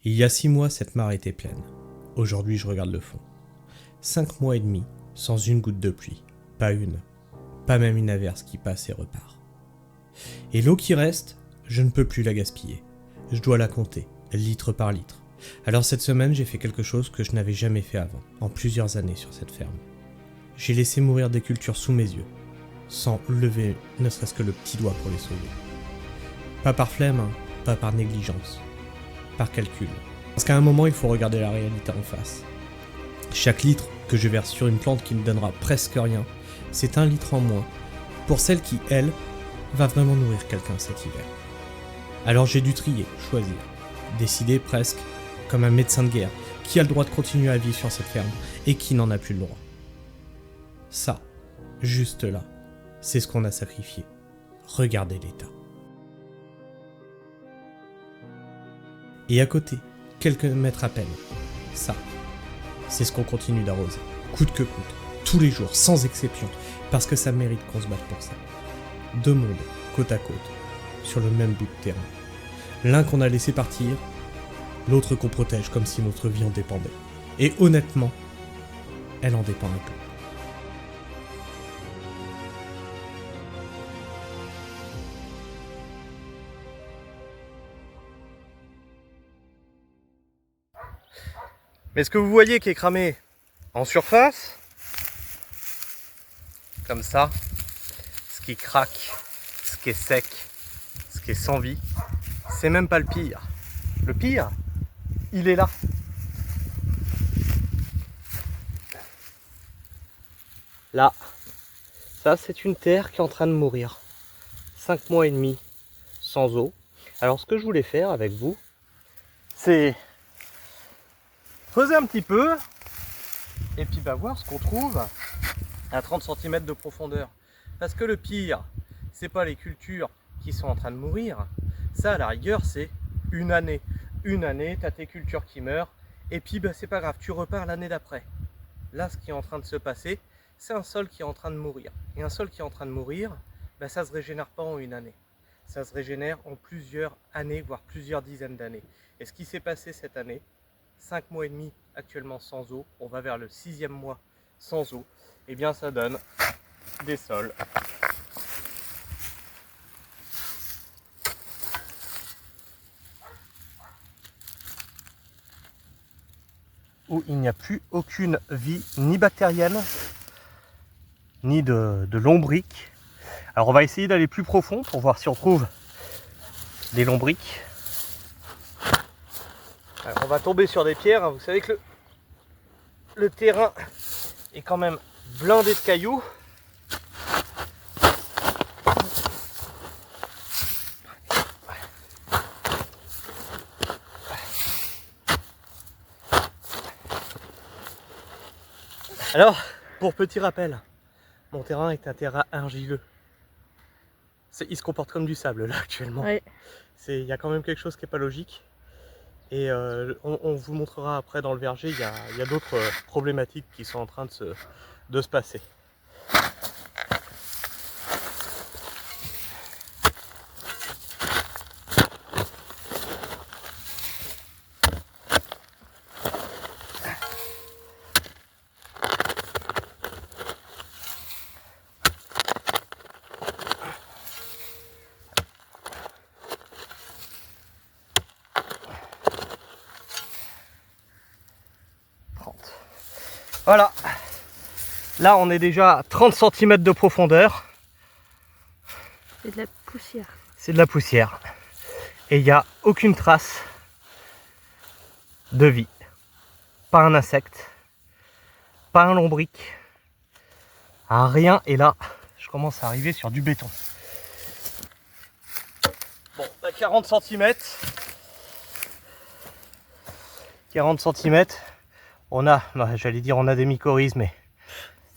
Il y a 6 mois, cette mare était pleine. Aujourd'hui, je regarde le fond. 5 mois et demi, sans une goutte de pluie. Pas une. Pas même une averse qui passe et repart. Et l'eau qui reste, je ne peux plus la gaspiller. Je dois la compter, litre par litre. Alors cette semaine, j'ai fait quelque chose que je n'avais jamais fait avant, en plusieurs années sur cette ferme. J'ai laissé mourir des cultures sous mes yeux, sans lever ne serait-ce que le petit doigt pour les sauver. Pas par flemme, hein, pas par négligence, par calcul. Parce qu'à un moment, il faut regarder la réalité en face. Chaque litre que je verse sur une plante qui ne donnera presque rien, c'est un litre en moins pour celle qui, elle, va vraiment nourrir quelqu'un cet hiver. Alors j'ai dû trier, choisir, décider presque comme un médecin de guerre qui a le droit de continuer à vivre sur cette ferme et qui n'en a plus le droit. Ça, juste là, c'est ce qu'on a sacrifié. Regardez l'état. Et à côté, quelques mètres à peine, ça, c'est ce qu'on continue d'arroser, coûte que coûte, tous les jours, sans exception, parce que ça mérite qu'on se batte pour ça. 2 mondes, côte à côte, sur le même bout de terrain. L'un qu'on a laissé partir, l'autre qu'on protège comme si notre vie en dépendait. Et honnêtement, elle en dépend un peu. Mais ce que vous voyez qui est cramé en surface, comme ça, ce qui craque, ce qui est sec, ce qui est sans vie, c'est même pas le pire. Le pire, il est là. Là, ça c'est une terre qui est en train de mourir. 5 mois et demi sans eau. Alors ce que je voulais faire avec vous, c'est creuser un petit peu et puis voir ce qu'on trouve à 30 cm de profondeur. Parce que le pire, c'est pas les cultures qui sont en train de mourir. Ça, à la rigueur, c'est une année. Une année, tu as tes cultures qui meurent et puis c'est pas grave, tu repars l'année d'après. Là, ce qui est en train de se passer, c'est un sol qui est en train de mourir. Et un sol qui est en train de mourir, ça se régénère pas en une année. Ça se régénère en plusieurs années, voire plusieurs dizaines d'années. Et ce qui s'est passé cette année, 5 mois et demi actuellement sans eau, on va vers le 6e mois sans eau, et bien ça donne des sols où il n'y a plus aucune vie, ni bactérienne, ni de lombriques. Alors on va essayer d'aller plus profond pour voir si on trouve des lombriques. Alors on va tomber sur des pierres, vous savez que le terrain est quand même blindé de cailloux. Alors, pour petit rappel, mon terrain est un terrain argileux. Il se comporte comme du sable là actuellement. Ouais. Il y a quand même quelque chose qui n'est pas logique. Et on vous montrera après dans le verger, il y a d'autres problématiques qui sont en train de se passer. Voilà, là on est déjà à 30 cm de profondeur. C'est de la poussière. C'est de la poussière. Et il n'y a aucune trace de vie. Pas un insecte, pas un lombric, rien. Et là, je commence à arriver sur du béton. Bon, à 40 cm. 40 cm. On a, j'allais dire on a des mycorhizes, mais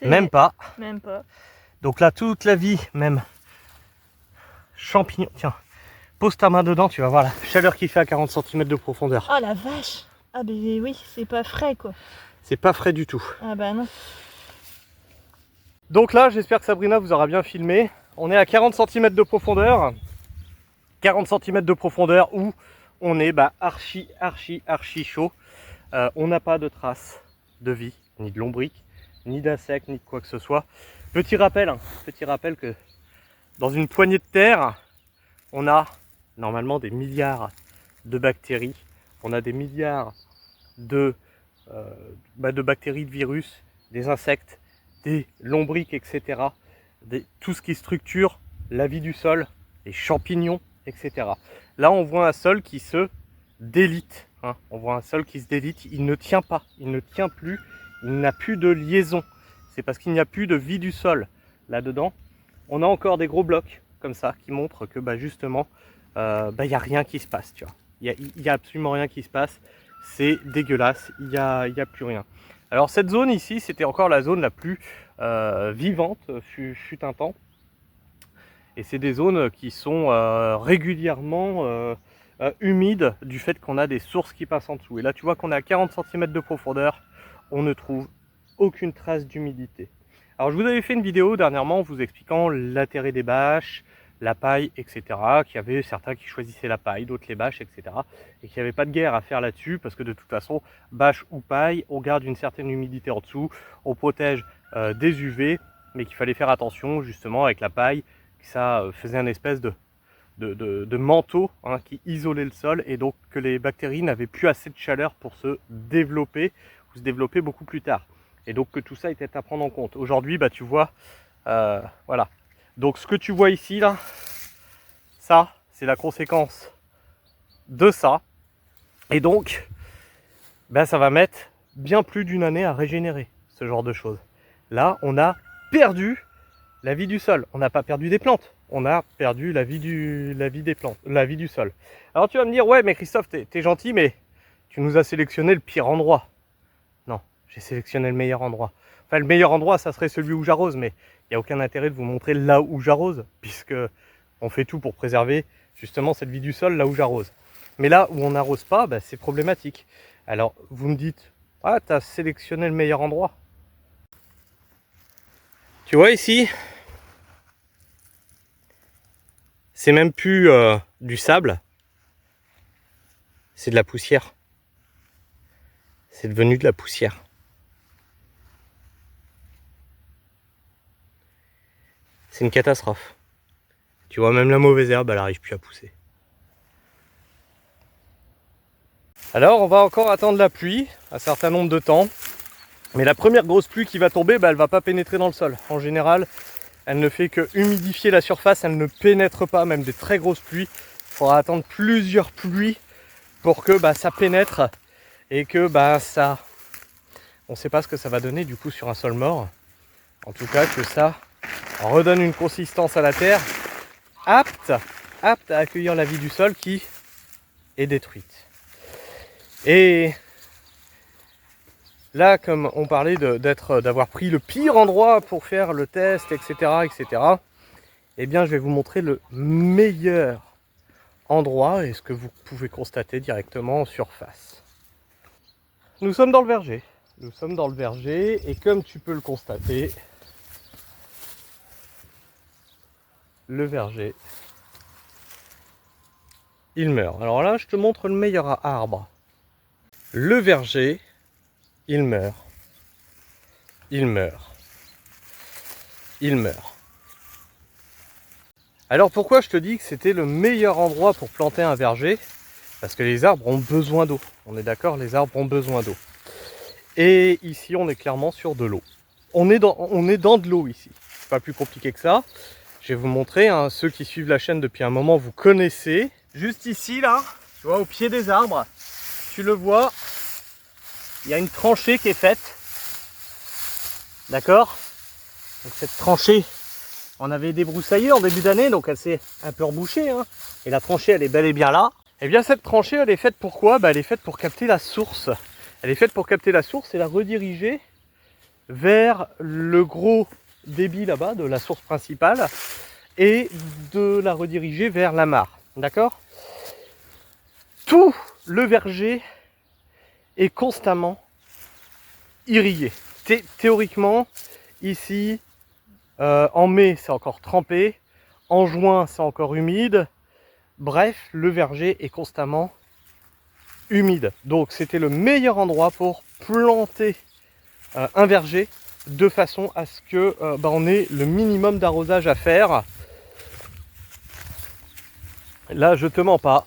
même pas. Même pas. Donc là, toute la vie, même champignons. Tiens, pose ta main dedans, tu vas voir la chaleur qu'il fait à 40 cm de profondeur. Oh la vache! Ah ben oui, c'est pas frais quoi. C'est pas frais du tout. Ah bah non. Donc là, j'espère que Sabrina vous aura bien filmé. On est à 40 cm de profondeur. 40 cm de profondeur où on est archi chaud. On n'a pas de traces de vie, ni de lombriques, ni d'insectes, ni de quoi que ce soit. Petit rappel que dans une poignée de terre, on a normalement des milliards de bactéries, on a des milliards de bactéries, de virus, des insectes, des lombriques, etc. Tout ce qui structure la vie du sol, les champignons, etc. Là, on voit un sol qui se délite. Hein. On voit un sol qui se délite. Il ne tient pas, il ne tient plus, il n'a plus de liaison. C'est parce qu'il n'y a plus de vie du sol là-dedans. On a encore des gros blocs comme ça qui montrent que justement, il n'y a rien qui se passe. Tu vois. Il n'y a absolument rien qui se passe. C'est dégueulasse, il n'y a plus rien. Alors cette zone ici, c'était encore la zone la plus vivante, fut un temps. Et c'est des zones qui sont régulièrement humides du fait qu'on a des sources qui passent en dessous. Et là tu vois qu'on est à 40 cm de profondeur, on ne trouve aucune trace d'humidité. Alors je vous avais fait une vidéo dernièrement en vous expliquant l'intérêt des bâches, la paille, etc. Qu'il y avait certains qui choisissaient la paille, d'autres les bâches, etc. Et qu'il n'y avait pas de guerre à faire là-dessus parce que de toute façon, bâche ou paille, on garde une certaine humidité en dessous, on protège des UV, mais qu'il fallait faire attention justement avec la paille, que ça faisait une espèce de manteau qui isolait le sol et donc que les bactéries n'avaient plus assez de chaleur pour se développer ou se développer beaucoup plus tard. Et donc que tout ça était à prendre en compte. Aujourd'hui, tu vois, voilà. Donc ce que tu vois ici, là, ça, c'est la conséquence de ça. Et donc, ça va mettre bien plus d'une année à régénérer ce genre de choses. Là, on a perdu la vie du sol. On n'a pas perdu des plantes. On a perdu la vie des plantes, la vie du sol. Alors tu vas me dire, ouais, mais Christophe, t'es gentil, mais tu nous as sélectionné le pire endroit. Non, j'ai sélectionné le meilleur endroit. Enfin, le meilleur endroit, ça serait celui où j'arrose, mais il n'y a aucun intérêt de vous montrer là où j'arrose, puisque on fait tout pour préserver justement cette vie du sol là où j'arrose. Mais là où on n'arrose pas, c'est problématique. Alors, vous me dites, ah, tu as sélectionné le meilleur endroit. Tu vois ici, c'est même plus du sable, c'est de la poussière. C'est devenu de la poussière. C'est une catastrophe. Tu vois, même la mauvaise herbe, elle n'arrive plus à pousser. Alors, on va encore attendre la pluie, un certain nombre de temps. Mais la première grosse pluie qui va tomber, elle ne va pas pénétrer dans le sol. En général, elle ne fait que humidifier la surface, elle ne pénètre pas, même des très grosses pluies. Il faudra attendre plusieurs pluies pour que ça pénètre et que ça... On ne sait pas ce que ça va donner du coup sur un sol mort. En tout cas, que ça redonne une consistance à la terre apte à accueillir la vie du sol qui est détruite. Et là, comme on parlait d'avoir pris le pire endroit pour faire le test, etc., eh bien, je vais vous montrer le meilleur endroit et ce que vous pouvez constater directement en surface. Nous sommes dans le verger. Nous sommes dans le verger et comme tu peux le constater, le verger, il meurt. Alors là, je te montre le meilleur arbre. Le verger, il meurt. Il meurt. Il meurt. Alors pourquoi je te dis que c'était le meilleur endroit pour planter un verger? Parce que les arbres ont besoin d'eau. On est d'accord, les arbres ont besoin d'eau. Et ici, on est clairement sur de l'eau. On est dans de l'eau ici. C'est pas plus compliqué que ça. Je vais vous montrer, ceux qui suivent la chaîne depuis un moment, vous connaissez. Juste ici, là, tu vois, au pied des arbres, tu le vois, il y a une tranchée qui est faite. D'accord? Donc cette tranchée, on avait débroussaillé en début d'année, donc elle s'est un peu rebouchée. Et la tranchée, elle est bel et bien là. Et bien cette tranchée, elle est faite pour quoi? Elle est faite pour capter la source. Elle est faite pour capter la source et la rediriger vers le gros débit là-bas de la source principale et de la rediriger vers la mare. D'accord? Tout le verger est constamment irrigué. Théoriquement, ici, en mai, c'est encore trempé. En juin, c'est encore humide. Bref, le verger est constamment humide. Donc c'était le meilleur endroit pour planter un verger de façon à ce que on ait le minimum d'arrosage à faire. Là, je te mens pas.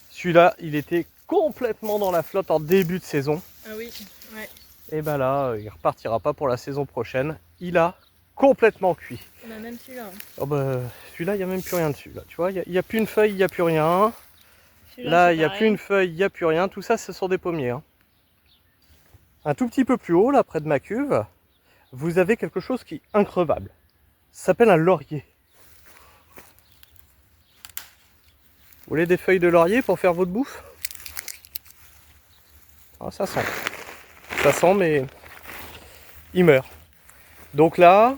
Celui-là, il était complètement dans la flotte en début de saison. Ah oui, ouais. Et ben là, il repartira pas pour la saison prochaine. Il a complètement cuit. On a même celui-là. Hein. Oh bah, celui-là, il n'y a même plus rien dessus. Là. Tu vois, il n'y a plus une feuille, il n'y a plus rien. Celui-là, Là, il n'y a plus une feuille, il n'y a plus rien. Tout ça, ce sont des pommiers. Hein. Un tout petit peu plus haut, là, près de ma cuve, vous avez quelque chose qui est increvable. Ça s'appelle un laurier. Vous voulez des feuilles de laurier pour faire votre bouffe? Ah, ça sent. Ça sent, mais il meurt. Donc là,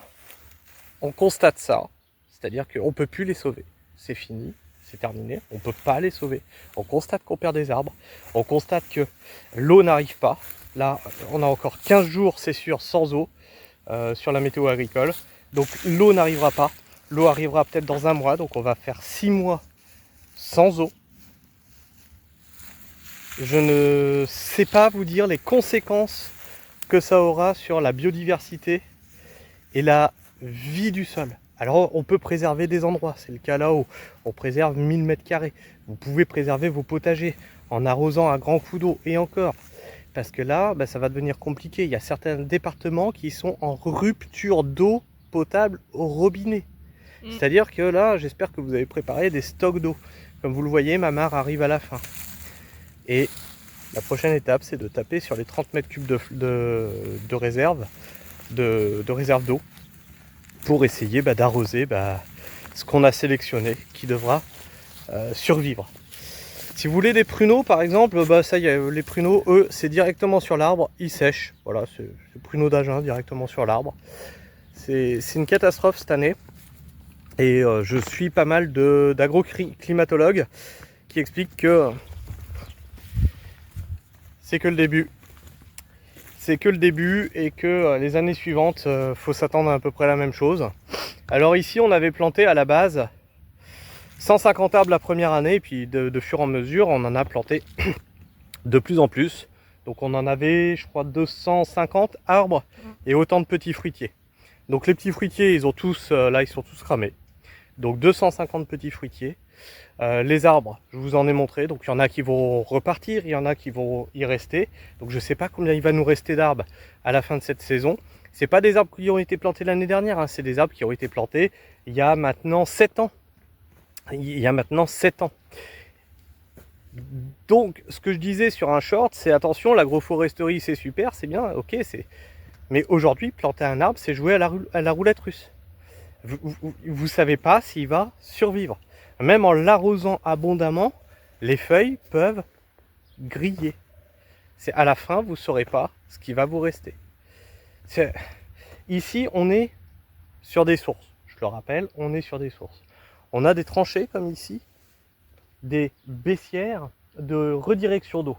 on constate ça. C'est-à-dire qu'on ne peut plus les sauver. C'est fini, c'est terminé. On ne peut pas les sauver. On constate qu'on perd des arbres. On constate que l'eau n'arrive pas. Là, on a encore 15 jours, c'est sûr, sans eau sur la météo agricole. Donc l'eau n'arrivera pas. L'eau arrivera peut-être dans un mois. Donc on va faire 6 mois sans eau. Je ne sais pas vous dire les conséquences que ça aura sur la biodiversité et la vie du sol. Alors on peut préserver des endroits, c'est le cas là-haut. On préserve 1000 m². Vous pouvez préserver vos potagers en arrosant à grands coups d'eau et encore. Parce que là, ça va devenir compliqué. Il y a certains départements qui sont en rupture d'eau potable au robinet. C'est-à-dire que là, j'espère que vous avez préparé des stocks d'eau. Comme vous le voyez, ma mare arrive à la fin. Et la prochaine étape, c'est de taper sur les 30 m³ de réserve, de réserve d'eau, pour essayer d'arroser ce qu'on a sélectionné, qui devra survivre. Si vous voulez des pruneaux, par exemple, ça y est, les pruneaux, eux, c'est directement sur l'arbre, ils sèchent. Voilà, c'est pruneaux d'Agen directement sur l'arbre. C'est une catastrophe cette année. Et je suis pas mal d'agro-climatologues qui expliquent que c'est que le début. C'est que le début et que les années suivantes, faut s'attendre à peu près la même chose. Alors ici, on avait planté à la base 150 arbres la première année, et puis de fur et à mesure, on en a planté de plus en plus. Donc on en avait, je crois, 250 arbres et autant de petits fruitiers. Donc les petits fruitiers, ils ont tous, là, ils sont tous cramés. Donc 250 petits fruitiers. Les arbres, je vous en ai montré, donc il y en a qui vont repartir, il y en a qui vont y rester. Donc je ne sais pas combien il va nous rester d'arbres à la fin de cette saison. Ce n'est pas des arbres qui ont été plantés l'année dernière, hein, c'est des arbres qui ont été plantés il y a maintenant 7 ans. Il y a maintenant 7 ans. Donc ce que je disais sur un short, c'est attention, l'agroforesterie c'est super, c'est bien, ok, mais aujourd'hui planter un arbre, c'est jouer à la roulette russe. Vous ne savez pas s'il va survivre. Même en l'arrosant abondamment, les feuilles peuvent griller. À la fin, vous ne saurez pas ce qui va vous rester. Ici, on est sur des sources. Je le rappelle, on est sur des sources. On a des tranchées comme ici, des baissières de redirection d'eau.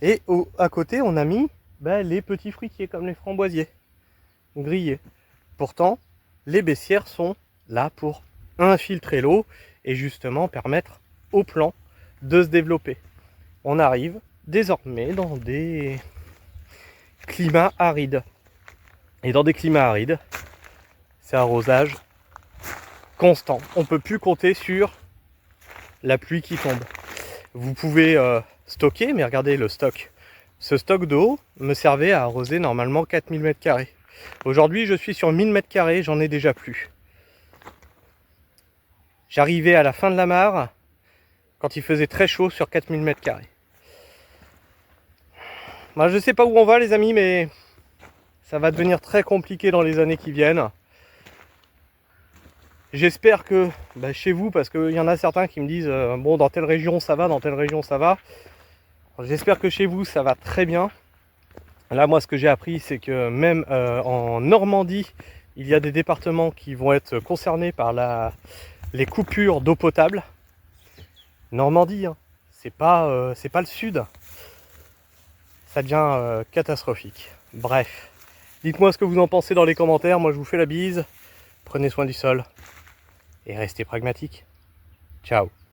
Et à côté, on a mis les petits fruitiers comme les framboisiers, grillés. Pourtant, les baissières sont là pour infiltrer l'eau et justement permettre au plant de se développer. On arrive désormais dans des climats arides. Et dans des climats arides, c'est arrosage constant. On ne peut plus compter sur la pluie qui tombe. Vous pouvez stocker, mais regardez le stock. Ce stock d'eau me servait à arroser normalement 4000 m². Aujourd'hui, je suis sur 1000 m², j'en ai déjà plus. J'arrivais à la fin de la mare quand il faisait très chaud sur 4000 m². Je ne sais pas où on va les amis, mais ça va devenir très compliqué dans les années qui viennent. J'espère que chez vous, parce qu'il y en a certains qui me disent bon, dans telle région ça va, dans telle région ça va. J'espère que chez vous ça va très bien. Là, moi, ce que j'ai appris, c'est que même en Normandie, il y a des départements qui vont être concernés par les coupures d'eau potable. Normandie, hein, c'est pas le sud. Ça devient catastrophique. Bref, dites-moi ce que vous en pensez dans les commentaires. Moi, je vous fais la bise. Prenez soin du sol et restez pragmatiques. Ciao.